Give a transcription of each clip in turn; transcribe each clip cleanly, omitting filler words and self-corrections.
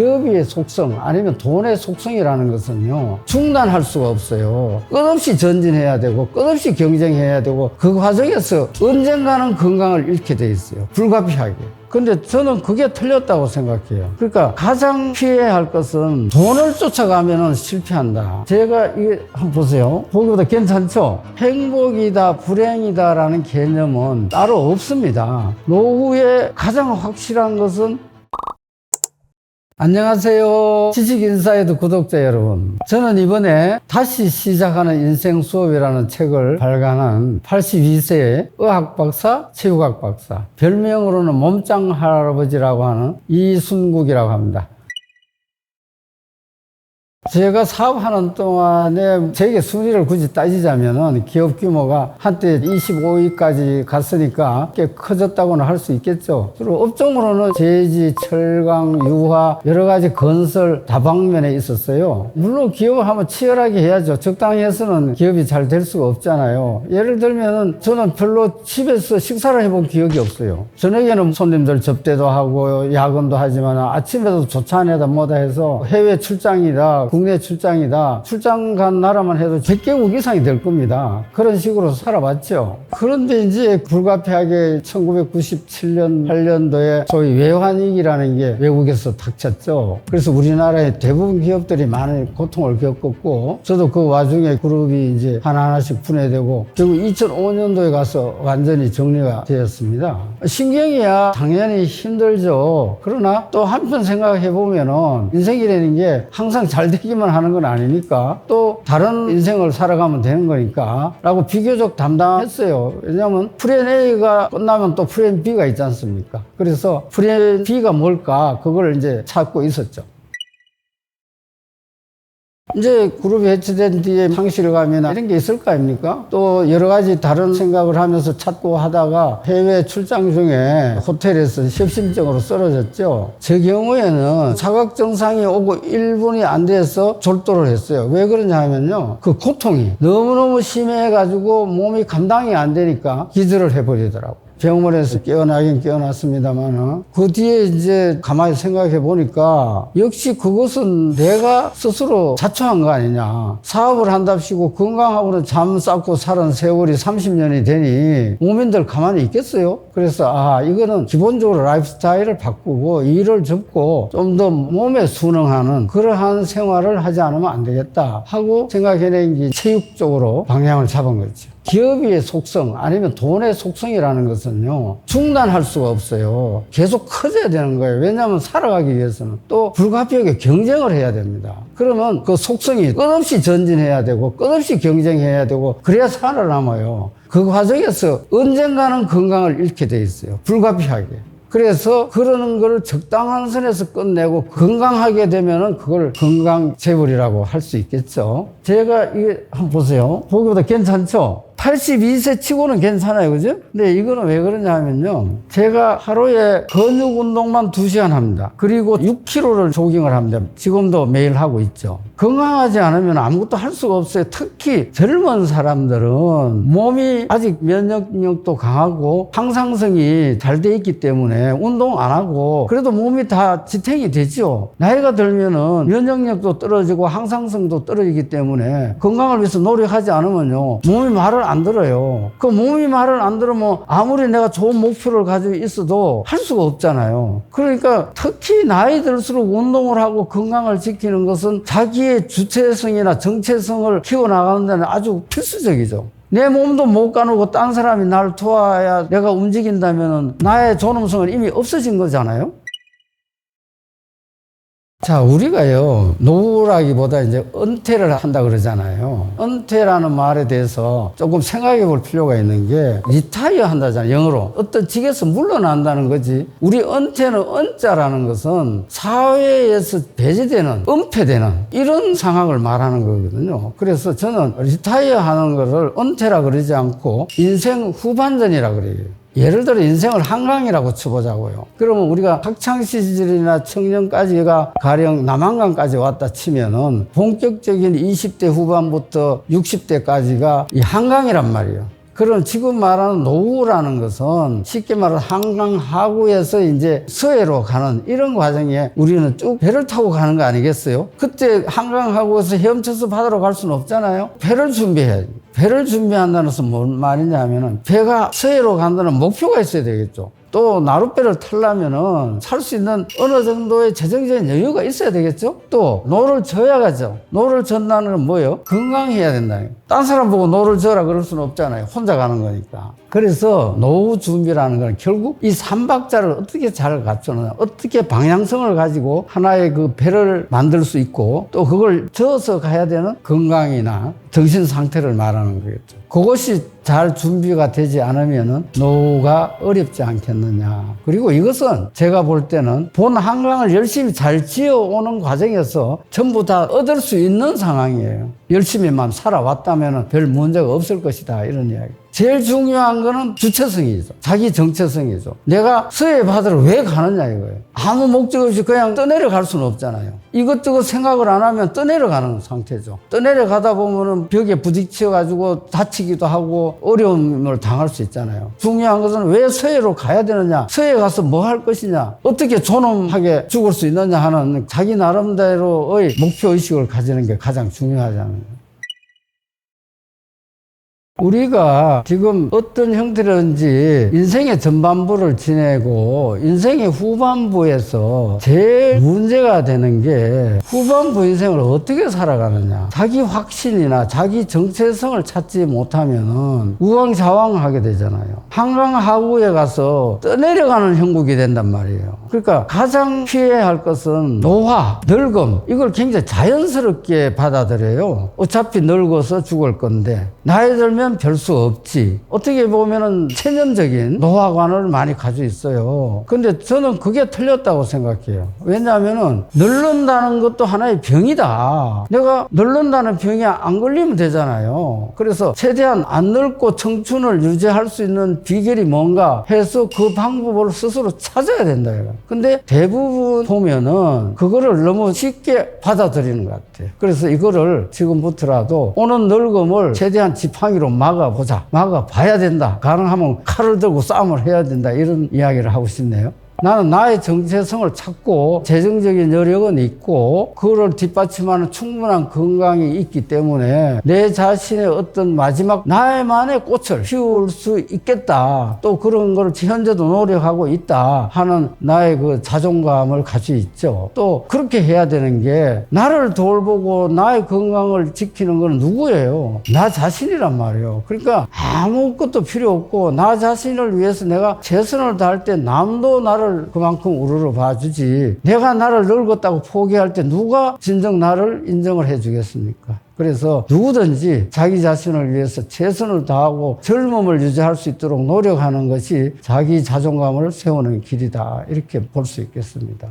기업의 속성 아니면 돈의 속성이라는 것은요 중단할 수가 없어요. 끝없이 전진해야 되고 끝없이 경쟁해야 되고 그 과정에서 언젠가는 건강을 잃게 돼 있어요. 불가피하게. 근데 저는 그게 틀렸다고 생각해요. 그러니까 가장 피해야 할 것은 돈을 쫓아가면 실패한다. 제가 이게 한번 보세요. 보기보다 괜찮죠? 행복이다 불행이다 라는 개념은 따로 없습니다. 노후에 가장 확실한 것은 안녕하세요. 지식인사이드 구독자 여러분. 저는 이번에 다시 시작하는 인생 수업이라는 책을 발간한 82세의 의학박사, 체육학 박사, 별명으로는 몸짱 할아버지라고 하는 이순국이라고 합니다. 제가 사업하는 동안에 세계 순위를 굳이 따지자면은 기업 규모가 한때 25위까지 갔으니까 꽤 커졌다고는 할 수 있겠죠. 그리고 업종으로는 제지, 철강, 유화, 여러 가지 건설 다방면에 있었어요. 물론 기업을 하면 치열하게 해야죠. 적당히 해서는 기업이 잘 될 수가 없잖아요. 예를 들면은 저는 별로 집에서 식사를 해본 기억이 없어요. 저녁에는 손님들 접대도 하고 야근도 하지만 아침에도 조찬에다 뭐다 해서 해외 출장이다. 국내 출장이다. 출장 간 나라만 해도 100개국 이상이 될 겁니다. 그런 식으로 살아봤죠. 그런데 이제 불가피하게 1997년, 8년도에 소위 외환위기라는 게 외국에서 닥쳤죠. 그래서 우리나라의 대부분 기업들이 많은 고통을 겪었고, 저도 그 와중에 그룹이 이제 하나하나씩 분해되고, 결국 2005년도에 가서 완전히 정리가 되었습니다. 신경이야 당연히 힘들죠. 그러나 또 한편 생각해 보면은 인생이라는 게 항상 잘 되기만 하는 건 아니니까 또 다른 인생을 살아가면 되는 거니까 라고 비교적 담당했어요. 왜냐하면 프레임 A가 끝나면 또 프레임 B가 있지 않습니까? 그래서 프레임 B가 뭘까 그걸 이제 찾고 있었죠. 이제 그룹이 해체된 뒤에 상실 가면 이런 게 있을 거 아닙니까? 또 여러 가지 다른 생각을 하면서 찾고 하다가 해외 출장 중에 호텔에서 협심증으로 쓰러졌죠. 제 경우에는 자각 증상이 오고 1분이 안 돼서 졸도를 했어요. 왜 그러냐 하면요. 그 고통이 너무너무 심해가지고 몸이 감당이 안 되니까 기절을 해버리더라고요. 병원에서 깨어나긴 깨어났습니다만 그 뒤에 이제 가만히 생각해 보니까 역시 그것은 내가 스스로 자초한 거 아니냐. 사업을 한답시고 건강하고는 잠 쌓고 살은 세월이 30년이 되니 국민들 가만히 있겠어요? 그래서 이거는 기본적으로 라이프 스타일을 바꾸고 일을 접고 좀 더 몸에 순응하는 그러한 생활을 하지 않으면 안 되겠다 하고 생각해낸 게 체육 쪽으로 방향을 잡은 거죠. 기업의 속성 아니면 돈의 속성이라는 것은요 중단할 수가 없어요. 계속 커져야 되는 거예요. 왜냐하면 살아가기 위해서는 또 불가피하게 경쟁을 해야 됩니다. 그러면 그 속성이 끝없이 전진해야 되고 끝없이 경쟁해야 되고 그래야 살아남아요. 그 과정에서 언젠가는 건강을 잃게 돼 있어요. 불가피하게. 그래서 그러는 걸 적당한 선에서 끝내고 건강하게 되면은 그걸 건강재벌이라고 할 수 있겠죠. 제가 이게 한번 보세요. 보기보다 괜찮죠? 82세 치고는 괜찮아요. 그죠? 근데 이거는 왜 그러냐 하면요. 제가 하루에 근육 운동만 2시간 합니다. 그리고 6km를 조깅을 합니다. 지금도 매일 하고 있죠. 건강하지 않으면 아무것도 할 수가 없어요. 특히 젊은 사람들은 몸이 아직 면역력도 강하고 항상성이 잘 돼 있기 때문에 운동 안 하고 그래도 몸이 다 지탱이 되죠. 나이가 들면은 면역력도 떨어지고 항상성도 떨어지기 때문에 건강을 위해서 노력하지 않으면요. 몸이 말을 안 들어요. 그 몸이 말을 안 들으면 아무리 내가 좋은 목표를 가지고 있어도 할 수가 없잖아요. 그러니까 특히 나이 들수록 운동을 하고 건강을 지키는 것은 자기의 주체성이나 정체성을 키워나가는 데는 아주 필수적이죠. 내 몸도 못 가누고 딴 사람이 날 도와야 내가 움직인다면 나의 존엄성은 이미 없어진 거잖아요. 자, 우리가요, 노후라기보다 이제 은퇴를 한다 그러잖아요. 은퇴라는 말에 대해서 조금 생각해 볼 필요가 있는 게, 리타이어 한다잖아요, 영어로. 어떤 직에서 물러난다는 거지. 우리 은퇴는 은자라는 것은 사회에서 배제되는, 은폐되는 이런 상황을 말하는 거거든요. 그래서 저는 리타이어 하는 거를 은퇴라 그러지 않고 인생 후반전이라 그래요. 예를 들어 인생을 한강이라고 쳐보자고요. 그러면 우리가 학창시절이나 청년까지가 가령 남한강까지 왔다 치면은 본격적인 20대 후반부터 60대까지가 이 한강이란 말이에요. 그럼 지금 말하는 노후라는 것은 쉽게 말해서 한강 하구에서 이제 서해로 가는 이런 과정에 우리는 쭉 배를 타고 가는 거 아니겠어요? 그때 한강 하구에서 헤엄쳐서 바다로 갈 수는 없잖아요. 배를 준비해야지. 배를 준비한다는 것은 뭔 말이냐 하면은 배가 서해로 간다는 목표가 있어야 되겠죠. 또 나룻배를 타려면은 살 수 있는 어느 정도의 재정적인 여유가 있어야 되겠죠. 또 노를 져야 가죠. 노를 전다는 건 뭐예요? 건강해야 된다는 거예요. 딴 사람 보고 노를 져라 그럴 수는 없잖아요. 혼자 가는 거니까. 그래서 노후 준비라는 건 결국 이 삼박자를 어떻게 잘 갖추느냐, 어떻게 방향성을 가지고 하나의 그 배를 만들 수 있고 또 그걸 저어서 가야 되는 건강이나 정신 상태를 말하는 거겠죠. 그것이 잘 준비가 되지 않으면 노후가 어렵지 않겠느냐. 그리고 이것은 제가 볼 때는 본 한강을 열심히 잘 지어오는 과정에서 전부 다 얻을 수 있는 상황이에요. 열심히만 살아왔다면 별 문제가 없을 것이다, 이런 이야기. 제일 중요한 거는 주체성이죠. 자기 정체성이죠. 내가 서해 바다를 왜 가느냐 이거예요. 아무 목적 없이 그냥 떠내려갈 수는 없잖아요. 이것저것 생각을 안 하면 떠내려가는 상태죠. 떠내려가다 보면은 벽에 부딪혀가지고 다치기도 하고 어려움을 당할 수 있잖아요. 중요한 것은 왜 서해로 가야 되느냐, 서해 가서 뭐 할 것이냐, 어떻게 존엄하게 죽을 수 있느냐 하는 자기 나름대로의 목표의식을 가지는 게 가장 중요하잖아요. 우리가 지금 어떤 형태로든지 인생의 전반부를 지내고 인생의 후반부에서 제일 문제가 되는 게 후반부 인생을 어떻게 살아가느냐. 자기 확신이나 자기 정체성을 찾지 못하면은 우왕좌왕하게 되잖아요. 한강 하구에 가서 떠내려가는 형국이 된단 말이에요. 그러니까 가장 피해야 할 것은 노화, 늙음, 이걸 굉장히 자연스럽게 받아들여요. 어차피 늙어서 죽을 건데 나이 들면 별 수 없지. 어떻게 보면은 체념적인 노화관을 많이 가지고 있어요. 근데 저는 그게 틀렸다고 생각해요. 왜냐하면은 늙는다는 것도 하나의 병이다. 내가 늙는다는 병에 안 걸리면 되잖아요. 그래서 최대한 안 늙고 청춘을 유지할 수 있는 비결이 뭔가 해서 그 방법을 스스로 찾아야 된다. 근데 대부분 보면은 그거를 너무 쉽게 받아들이는 것 같아요. 그래서 이거를 지금부터라도 오는 늙음을 최대한 지팡이로 막아봐야 된다. 가능하면 칼을 들고 싸움을 해야 된다. 이런 이야기를 하고 싶네요. 나는 나의 정체성을 찾고 재정적인 여력은 있고 그거를 뒷받침하는 충분한 건강이 있기 때문에 내 자신의 어떤 마지막 나만의 꽃을 피울 수 있겠다. 또 그런 걸 현재도 노력하고 있다 하는 나의 그 자존감을 가지고 있죠. 또 그렇게 해야 되는 게 나를 돌보고 나의 건강을 지키는 건 누구예요? 나 자신이란 말이에요. 그러니까 아무것도 필요 없고 나 자신을 위해서 내가 최선을 다할 때 남도 나를 그만큼 우러러 봐주지. 내가 나를 늙었다고 포기할 때 누가 진정 나를 인정을 해주겠습니까? 그래서 누구든지 자기 자신을 위해서 최선을 다하고 젊음을 유지할 수 있도록 노력하는 것이 자기 자존감을 세우는 길이다. 이렇게 볼 수 있겠습니다.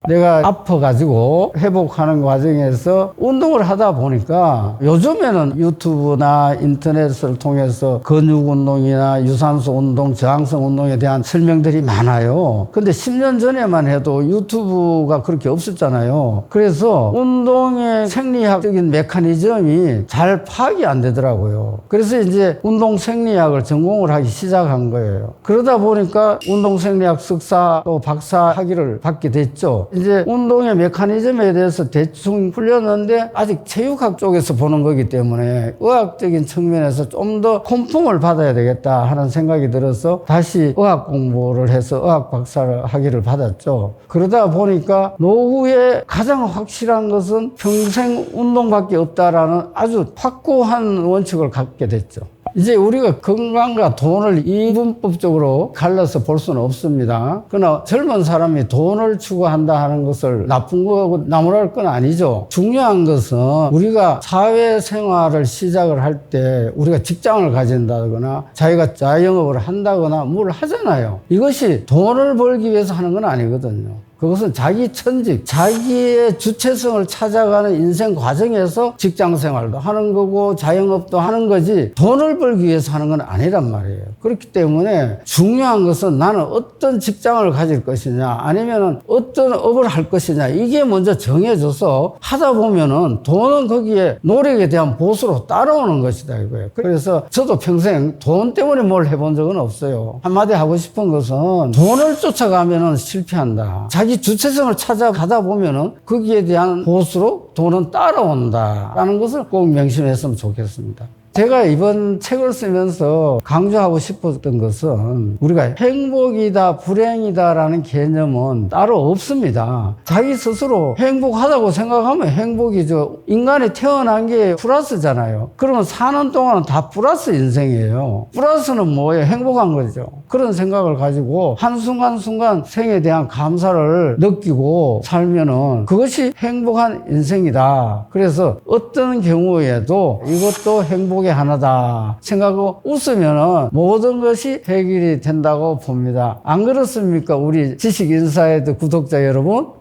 내가 아파가지고 회복하는 과정에서 운동을 하다 보니까 요즘에는 유튜브나 인터넷을 통해서 근육 운동이나 유산소 운동, 저항성 운동에 대한 설명들이 많아요. 근데 10년 전에만 해도 유튜브가 그렇게 없었잖아요. 그래서 운동의 생리학적인 메커니즘이 잘 파악이 안 되더라고요. 그래서 이제 운동 생리학을 전공을 하기 시작한 거예요. 그러다 보니까 운동 생리학 석사 또 박사 학위를 받게 됐죠. 이제 운동의 메커니즘에 대해서 대충 풀렸는데 아직 체육학 쪽에서 보는 거기 때문에 의학적인 측면에서 좀 더 컨펌을 받아야 되겠다 하는 생각이 들어서 다시 의학 공부를 해서 의학 박사 학위를 받았죠. 그러다 보니까 노후에 가장 확실한 것은 평생 운동밖에 없다라는 아주 확고한 원칙을 갖게 됐죠. 이제 우리가 건강과 돈을 이분법적으로 갈라서 볼 수는 없습니다. 그러나 젊은 사람이 돈을 추구한다 하는 것을 나쁜 거고 나무랄 건 아니죠. 중요한 것은 우리가 사회생활을 시작을 할 때 우리가 직장을 가진다거나 자기가 자영업을 한다거나 뭘 하잖아요. 이것이 돈을 벌기 위해서 하는 건 아니거든요. 그것은 자기 천직, 자기의 주체성을 찾아가는 인생 과정에서 직장 생활도 하는 거고 자영업도 하는 거지 돈을 벌기 위해서 하는 건 아니란 말이에요. 그렇기 때문에 중요한 것은 나는 어떤 직장을 가질 것이냐 아니면은 어떤 업을 할 것이냐 이게 먼저 정해져서 하다 보면은 돈은 거기에 노력에 대한 보수로 따라오는 것이다 이거예요. 그래서 저도 평생 돈 때문에 뭘 해본 적은 없어요. 한마디 하고 싶은 것은 돈을 쫓아가면은 실패한다. 자기 주체성을 찾아가다 보면은 거기에 대한 보수로 돈은 따라온다라는 것을 꼭 명심했으면 좋겠습니다. 제가 이번 책을 쓰면서 강조하고 싶었던 것은 우리가 행복이다 불행이다라는 개념은 따로 없습니다. 자기 스스로 행복하다고 생각하면 행복이죠. 인간이 태어난 게 플러스잖아요. 그러면 사는 동안은 다 플러스 인생이에요. 플러스는 뭐예요? 행복한 거죠. 그런 생각을 가지고 한순간순간 생에 대한 감사를 느끼고 살면은 그것이 행복한 인생이다. 그래서 어떤 경우에도 이것도 행복의 하나다 생각하고 웃으면은 모든 것이 해결이 된다고 봅니다. 안 그렇습니까? 우리 지식인사이드 구독자 여러분?